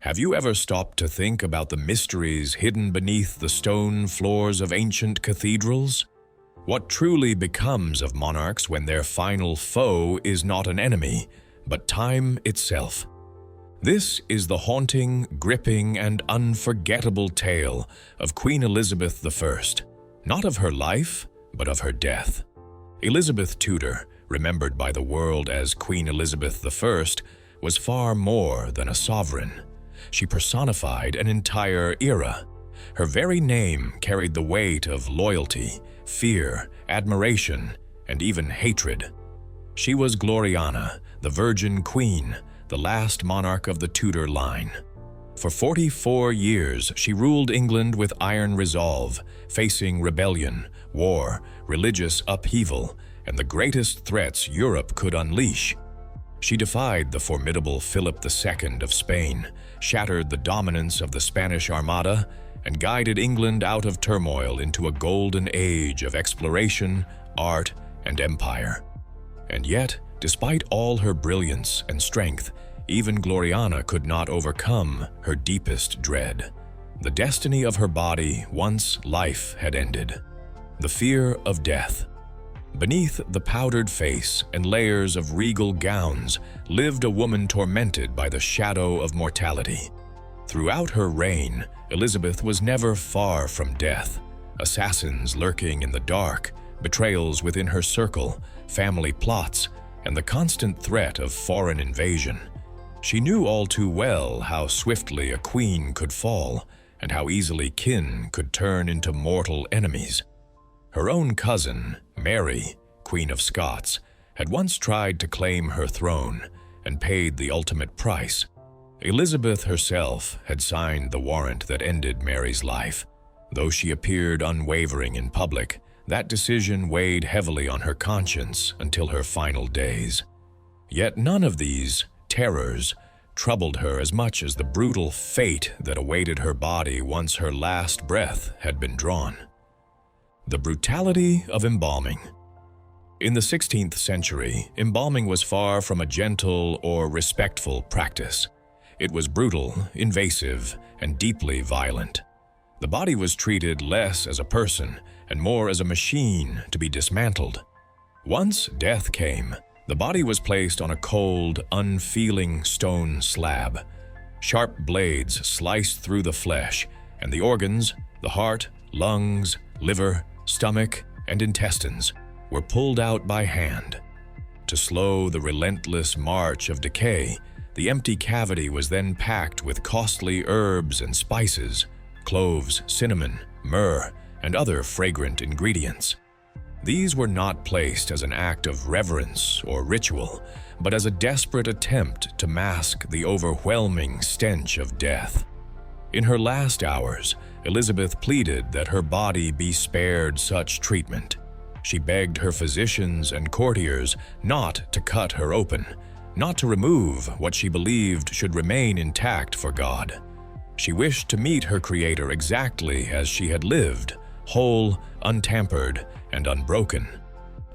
Have you ever stopped to think about the mysteries hidden beneath the stone floors of ancient cathedrals? What truly becomes of monarchs when their final foe is not an enemy, but time itself? This is the haunting, gripping, and unforgettable tale of Queen Elizabeth I, not of her life, but of her death. Elizabeth Tudor, remembered by the world as Queen Elizabeth I, was far more than a sovereign. She personified an entire era. Her very name carried the weight of loyalty, fear, admiration, and even hatred. She was Gloriana, the Virgin Queen, the last monarch of the Tudor line. For 44 years, she ruled England with iron resolve, facing rebellion, war, religious upheaval, and the greatest threats Europe could unleash. She defied the formidable Philip II of Spain, shattered the dominance of the Spanish Armada, and guided England out of turmoil into a golden age of exploration, art, and empire. And yet, despite all her brilliance and strength, even Gloriana could not overcome her deepest dread. The destiny of her body once life had ended. The fear of death. Beneath the powdered face and layers of regal gowns lived a woman tormented by the shadow of mortality. Throughout her reign, Elizabeth was never far from death. Assassins lurking in the dark, betrayals within her circle, family plots, and the constant threat of foreign invasion. She knew all too well how swiftly a queen could fall, and how easily kin could turn into mortal enemies. Her own cousin, Mary, Queen of Scots, had once tried to claim her throne and paid the ultimate price. Elizabeth herself had signed the warrant that ended Mary's life. Though she appeared unwavering in public, that decision weighed heavily on her conscience until her final days. Yet none of these terrors troubled her as much as the brutal fate that awaited her body once her last breath had been drawn. The brutality of embalming. In the 16th century, embalming was far from a gentle or respectful practice. It was brutal, invasive, and deeply violent. The body was treated less as a person and more as a machine to be dismantled. Once death came, the body was placed on a cold, unfeeling stone slab. Sharp blades sliced through the flesh, and the organs, the heart, lungs, liver, stomach, and intestines were pulled out by hand. To slow the relentless march of decay, the empty cavity was then packed with costly herbs and spices, cloves, cinnamon, myrrh, and other fragrant ingredients. These were not placed as an act of reverence or ritual, but as a desperate attempt to mask the overwhelming stench of death. In her last hours, Elizabeth pleaded that her body be spared such treatment. She begged her physicians and courtiers not to cut her open, not to remove what she believed should remain intact for God. She wished to meet her Creator exactly as she had lived, whole, untampered, and unbroken.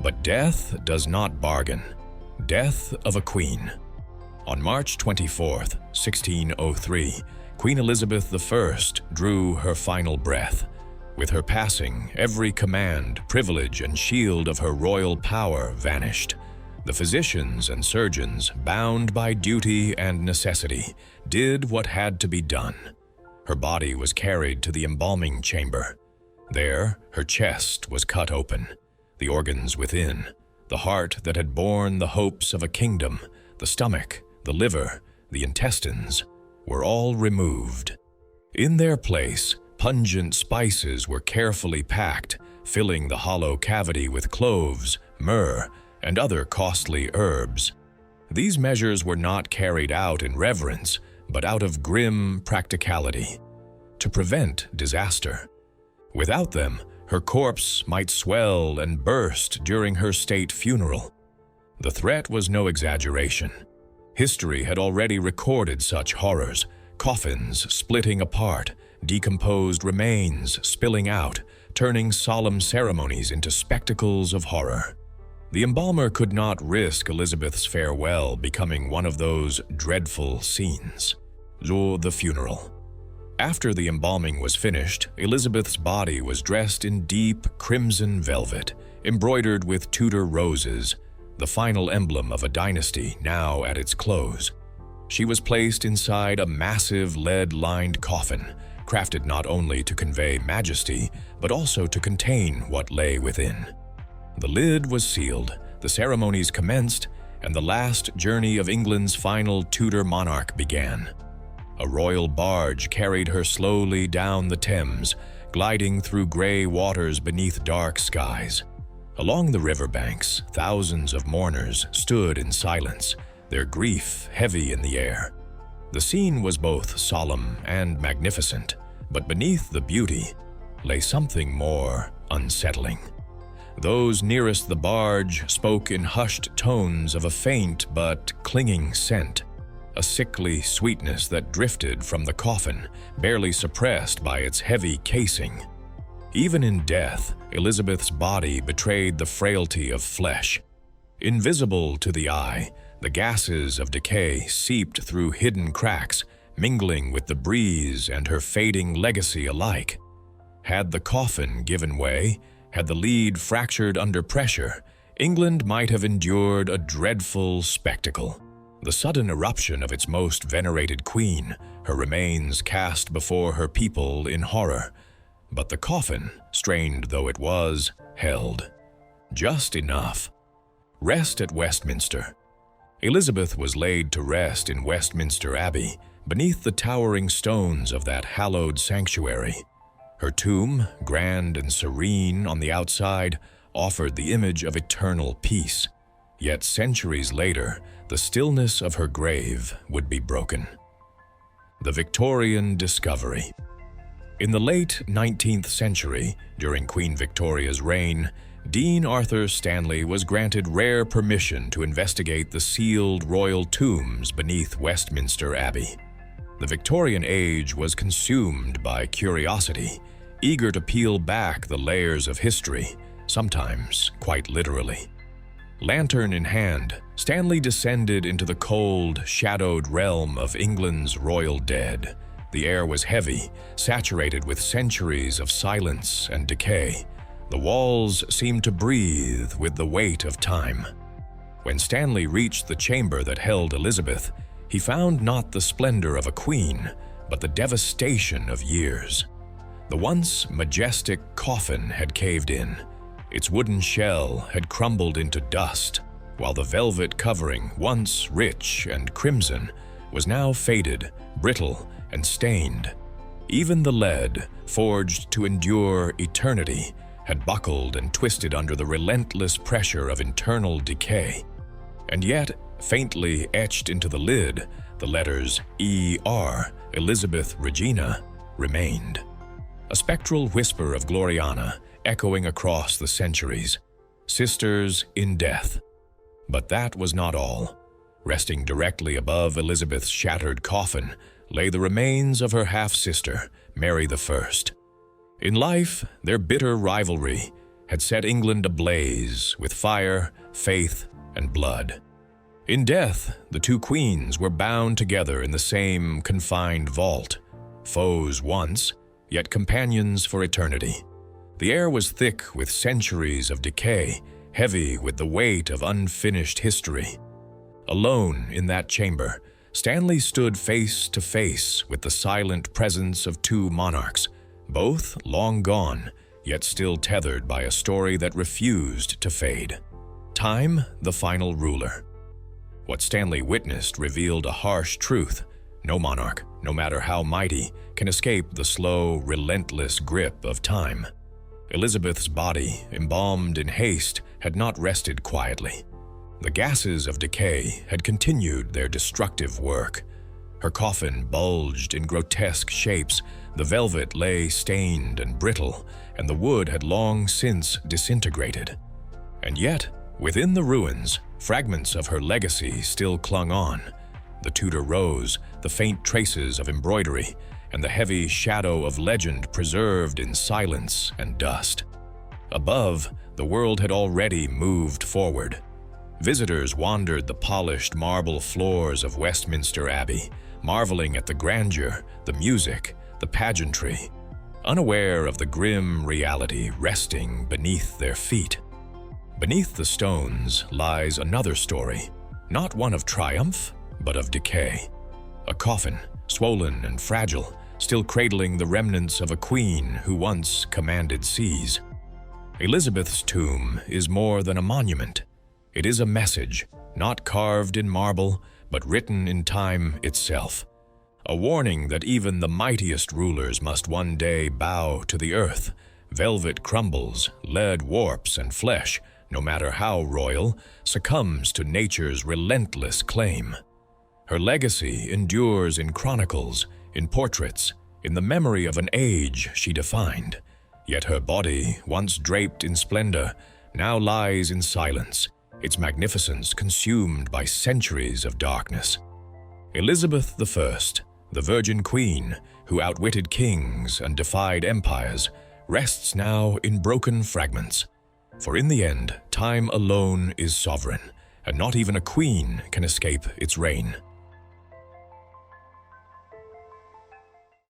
But death does not bargain. Death of a queen. On March 24, 1603, Queen Elizabeth I drew her final breath. With her passing, every command, privilege, and shield of her royal power vanished. The physicians and surgeons, bound by duty and necessity, did what had to be done. Her body was carried to the embalming chamber. There, her chest was cut open, the organs within, the heart that had borne the hopes of a kingdom, the stomach, the liver, the intestines, were all removed. In their place, pungent spices were carefully packed, filling the hollow cavity with cloves, myrrh, and other costly herbs. These measures were not carried out in reverence, but out of grim practicality, to prevent disaster. Without them, her corpse might swell and burst during her state funeral. The threat was no exaggeration. History had already recorded such horrors, coffins splitting apart, decomposed remains spilling out, turning solemn ceremonies into spectacles of horror. The embalmer could not risk Elizabeth's farewell becoming one of those dreadful scenes. or the funeral. After the embalming was finished, Elizabeth's body was dressed in deep crimson velvet, embroidered with Tudor roses, the final emblem of a dynasty now at its close. She was placed inside a massive lead-lined coffin, crafted not only to convey majesty, but also to contain what lay within. The lid was sealed, the ceremonies commenced, and the last journey of England's final Tudor monarch began. A royal barge carried her slowly down the Thames, gliding through gray waters beneath dark skies. Along the riverbanks, thousands of mourners stood in silence, their grief heavy in the air. The scene was both solemn and magnificent, but beneath the beauty lay something more unsettling. Those nearest the barge spoke in hushed tones of a faint but clinging scent, a sickly sweetness that drifted from the coffin, barely suppressed by its heavy casing. Even in death, Elizabeth's body betrayed the frailty of flesh. Invisible to the eye, the gases of decay seeped through hidden cracks, mingling with the breeze and her fading legacy alike. Had the coffin given way, had the lead fractured under pressure, England might have endured a dreadful spectacle. The sudden eruption of its most venerated queen, her remains cast before her people in horror. But the coffin, strained though it was, held. Just enough. Rest at Westminster. Elizabeth was laid to rest in Westminster Abbey, beneath the towering stones of that hallowed sanctuary. Her tomb, grand and serene on the outside, offered the image of eternal peace. Yet centuries later, the stillness of her grave would be broken. The Victorian Discovery. In the late 19th century, during Queen Victoria's reign, Dean Arthur Stanley was granted rare permission to investigate the sealed royal tombs beneath Westminster Abbey. The Victorian age was consumed by curiosity, eager to peel back the layers of history, sometimes quite literally. Lantern in hand, Stanley descended into the cold, shadowed realm of England's royal dead. The air was heavy, saturated with centuries of silence and decay. The walls seemed to breathe with the weight of time. When Stanley reached the chamber that held Elizabeth, he found not the splendor of a queen, but the devastation of years. The once majestic coffin had caved in. Its wooden shell had crumbled into dust, while the velvet covering, once rich and crimson, was now faded, brittle, and stained. Even the lead, forged to endure eternity, had buckled and twisted under the relentless pressure of internal decay. And yet, faintly etched into the lid, the letters E.R., Elizabeth Regina, remained. A spectral whisper of Gloriana, echoing across the centuries. Sisters in death. But that was not all. Resting directly above Elizabeth's shattered coffin lay the remains of her half-sister, Mary I. In life, their bitter rivalry had set England ablaze with fire, faith, and blood. In death, the two queens were bound together in the same confined vault, foes once, yet companions for eternity. The air was thick with centuries of decay, heavy with the weight of unfinished history. Alone in that chamber, Stanley stood face to face with the silent presence of two monarchs, both long gone, yet still tethered by a story that refused to fade. Time, the final ruler. What Stanley witnessed revealed a harsh truth. No monarch, no matter how mighty, can escape the slow, relentless grip of time. Elizabeth's body, embalmed in haste, had not rested quietly. The gases of decay had continued their destructive work. Her coffin bulged in grotesque shapes, the velvet lay stained and brittle, and the wood had long since disintegrated. And yet, within the ruins, fragments of her legacy still clung on. The Tudor rose, the faint traces of embroidery, and the heavy shadow of legend preserved in silence and dust. Above, the world had already moved forward. Visitors wandered the polished marble floors of Westminster Abbey, marveling at the grandeur, the music, the pageantry, unaware of the grim reality resting beneath their feet. Beneath the stones lies another story, not one of triumph, but of decay. A coffin, swollen and fragile, still cradling the remnants of a queen who once commanded seas. Elizabeth's tomb is more than a monument. It is a message, not carved in marble, but written in time itself. A warning that even the mightiest rulers must one day bow to the earth. Velvet crumbles, lead warps, and flesh, no matter how royal, succumbs to nature's relentless claim. Her legacy endures in chronicles, in portraits, in the memory of an age she defined. Yet her body, once draped in splendor, now lies in silence, its magnificence consumed by centuries of darkness. Elizabeth I, the Virgin Queen, who outwitted kings and defied empires, rests now in broken fragments. For in the end, time alone is sovereign, and not even a queen can escape its reign.